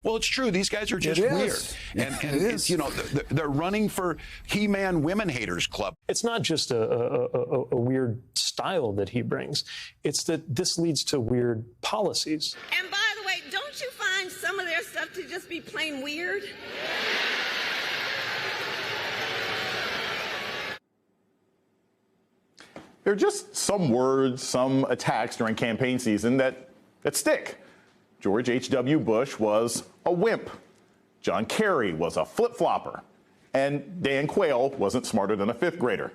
Well, it's true. These guys are just weird. And it's, you know, they're running for He-Man Women Haters Club. It's not just a weird style that he brings. It's that this leads to weird policies. And by the way, don't you find some of their stuff to just be plain weird? There are just some words, some attacks during campaign season that stick. George H.W. Bush was a wimp. John Kerry was a flip-flopper. And Dan Quayle wasn't smarter than a fifth grader.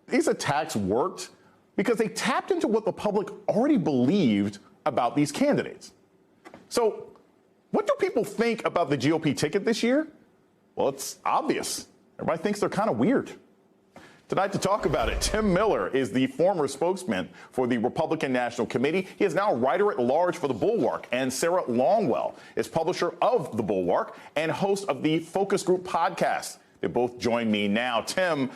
These attacks worked because they tapped into what the public already believed about these candidates. So what do people think about the GOP ticket this year? Well, it's obvious. Everybody thinks they're kind of weird. Tonight to talk about it, Tim Miller is the former spokesman for the Republican National Committee. He is now writer-at-large for The Bulwark, and Sarah Longwell is publisher of The Bulwark and host of the Focus Group podcast. They both join me now. Tim,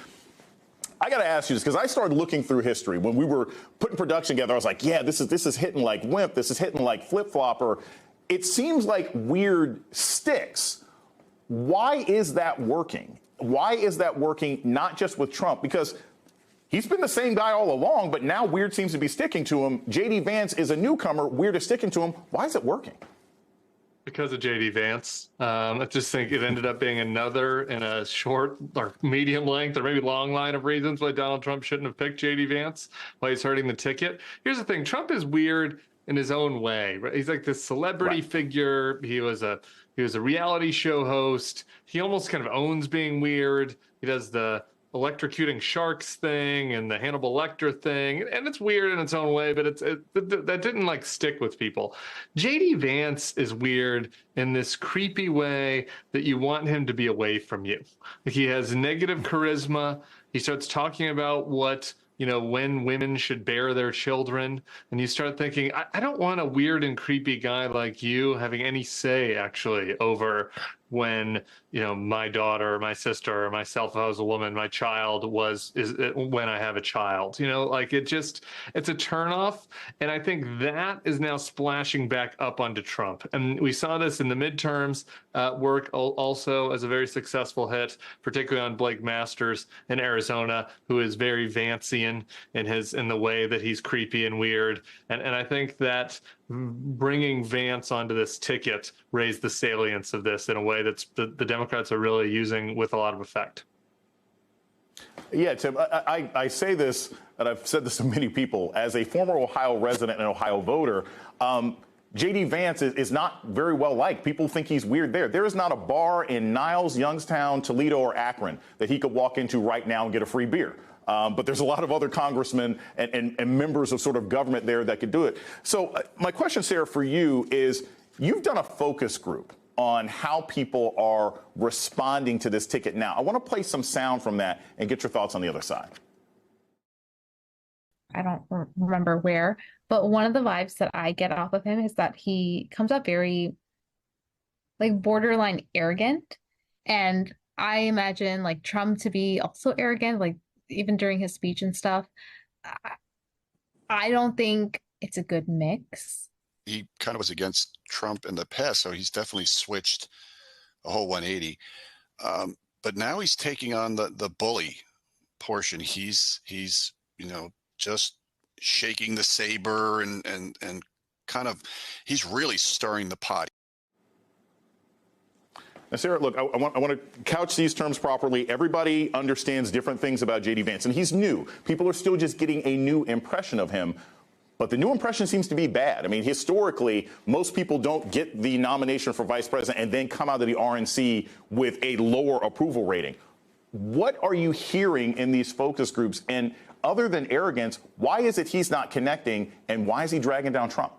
I got to ask you this, because I started looking through history. When we were putting production together, I was like, yeah, this is hitting like wimp. This is hitting like flip-flopper. It seems like weird sticks. Why is that working? Why is that working not just with Trump? Because he's been the same guy all along, but now weird seems to be sticking to him. J.D. Vance is a newcomer. Weird is sticking to him. Why is it working? Because of J.D. Vance. I just think it ended up being another in a short or medium length or maybe long line of reasons why Donald Trump shouldn't have picked J.D. Vance, why he's hurting the ticket. Here's the thing. Trump is weird in his own way. Right? He's like this celebrity figure. He was a reality show host. He almost kind of owns being weird. He does the electrocuting sharks thing and the Hannibal Lecter thing, and it's weird in its own way, but that didn't like stick with people. JD Vance is weird in this creepy way that you want him to be away from you. Like, he has negative charisma. He starts talking about what, you know, when women should bear their children. And you start thinking, I don't want a weird and creepy guy like you having any say, actually, over when, you know, my daughter, or my sister, or myself, if I was a woman, my child is when I have a child. You know, like, it's a turnoff. And I think that is now splashing back up onto Trump. And we saw this in the midterms work also as a very successful hit, particularly on Blake Masters in Arizona, who is very Vancian in the way that he's creepy and weird. And I think that bringing Vance onto this ticket raised the salience of this in a way that's the Democrats are really using with a lot of effect. Yeah, Tim, I say this, and I've said this to many people, as a former Ohio resident and Ohio voter, J.D. Vance is not very well liked. People think he's weird there. There is not a bar in Niles, Youngstown, Toledo, or Akron that he could walk into right now and get a free beer. But there's a lot of other congressmen and members of sort of government there that could do it. So my question, Sarah, for you is, you've done a focus group on how people are responding to this ticket now. I want to play some sound from that and get your thoughts on the other side. I don't remember where, but one of the vibes that I get off of him is that he comes up very, like, borderline arrogant. And I imagine, like, Trump to be also arrogant, like, even during his speech and stuff. I don't think it's a good mix. He kind of was against Trump in the past, so he's definitely switched a whole 180. But now he's taking on the bully portion. He's you know, just shaking the saber and kind of, he's really stirring the pot. Now, Sarah, look, I want to couch these terms properly. Everybody understands different things about J.D. Vance, and he's new. People are still just getting a new impression of him. But the new impression seems to be bad. I mean, historically, most people don't get the nomination for vice president and then come out of the RNC with a lower approval rating. What are you hearing in these focus groups? And other than arrogance, why is it he's not connecting, and why is he dragging down Trump?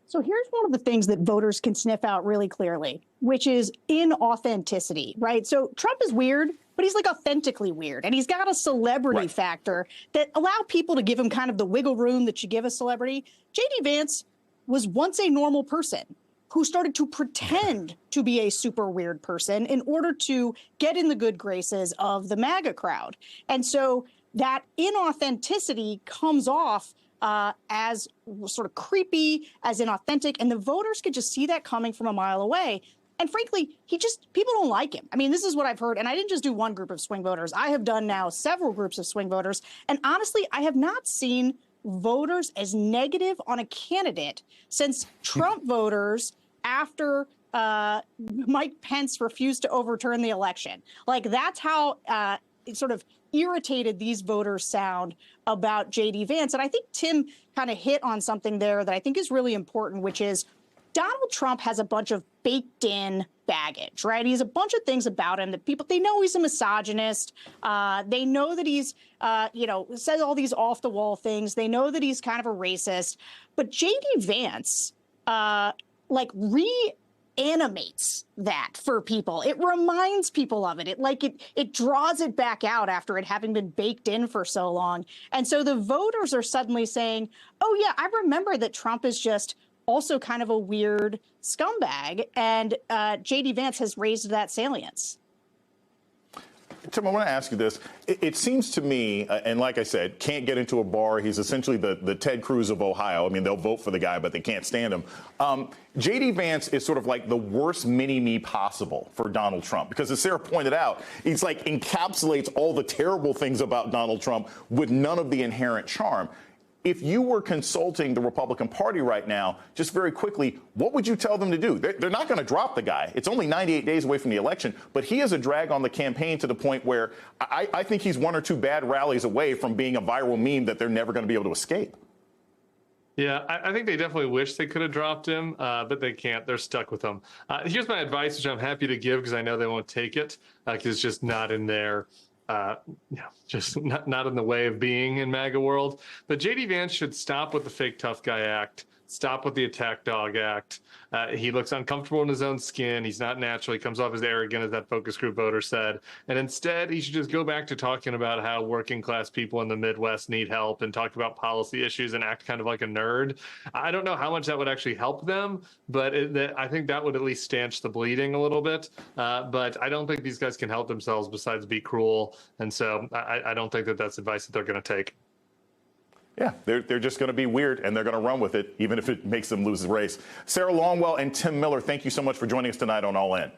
So here's one of the things that voters can sniff out really clearly, which is inauthenticity, right? So Trump is weird, but he's like authentically weird. And he's got a celebrity factor that allow people to give him kind of the wiggle room that you give a celebrity. J.D. Vance was once a normal person who started to pretend to be a super weird person in order to get in the good graces of the MAGA crowd. And so that inauthenticity comes off as sort of creepy, as inauthentic, and the voters could just see that coming from a mile away. And frankly, people don't like him. I mean, this is what I've heard. And I didn't just do one group of swing voters. I have done now several groups of swing voters. And honestly, I have not seen voters as negative on a candidate since Trump voters after Mike Pence refused to overturn the election. Like, that's how sort of irritated these voters sound about J.D. Vance. And I think Tim kind of hit on something there that I think is really important, which is Donald Trump has a bunch of baked in baggage, right? He has a bunch of things about him that they know he's a misogynist. They know that he's, says all these off the wall things. They know that he's kind of a racist. But J.D. Vance, reanimates that for people. It reminds people of it. It draws it back out after it having been baked in for so long. And so the voters are suddenly saying, oh, yeah, I remember that Trump is just also kind of a weird scumbag, and J.D. Vance has raised that salience. Tim, I want to ask you this. It seems to me, and like I said, can't get into a bar. He's essentially the Ted Cruz of Ohio. I mean, they'll vote for the guy, but they can't stand him. J.D. Vance is sort of like the worst mini-me possible for Donald Trump, because as Sarah pointed out, he's like encapsulates all the terrible things about Donald Trump with none of the inherent charm. If you were consulting the Republican Party right now, just very quickly, what would you tell them to do? They're not going to drop the guy. It's only 98 days away from the election, but he is a drag on the campaign to the point where I think he's one or two bad rallies away from being a viral meme that they're never going to be able to escape. Yeah, I think they definitely wish they could have dropped him, but they can't. They're stuck with him. Here's my advice, which I'm happy to give because I know they won't take it, because it's just not in their just not in the way of being in MAGA world. But J.D. Vance should stop with the fake tough guy act, stop with the attack dog act. He looks uncomfortable in his own skin. He's not natural. He comes off as arrogant, as that focus group voter said. And instead, he should just go back to talking about how working class people in the Midwest need help and talk about policy issues and act kind of like a nerd. I don't know how much that would actually help them, but I think that would at least stanch the bleeding a little bit. But I don't think these guys can help themselves besides be cruel. And so I don't think that that's advice that they're going to take. Yeah, they're just going to be weird, and they're going to run with it, even if it makes them lose the race. Sarah Longwell and Tim Miller, thank you so much for joining us tonight on All In.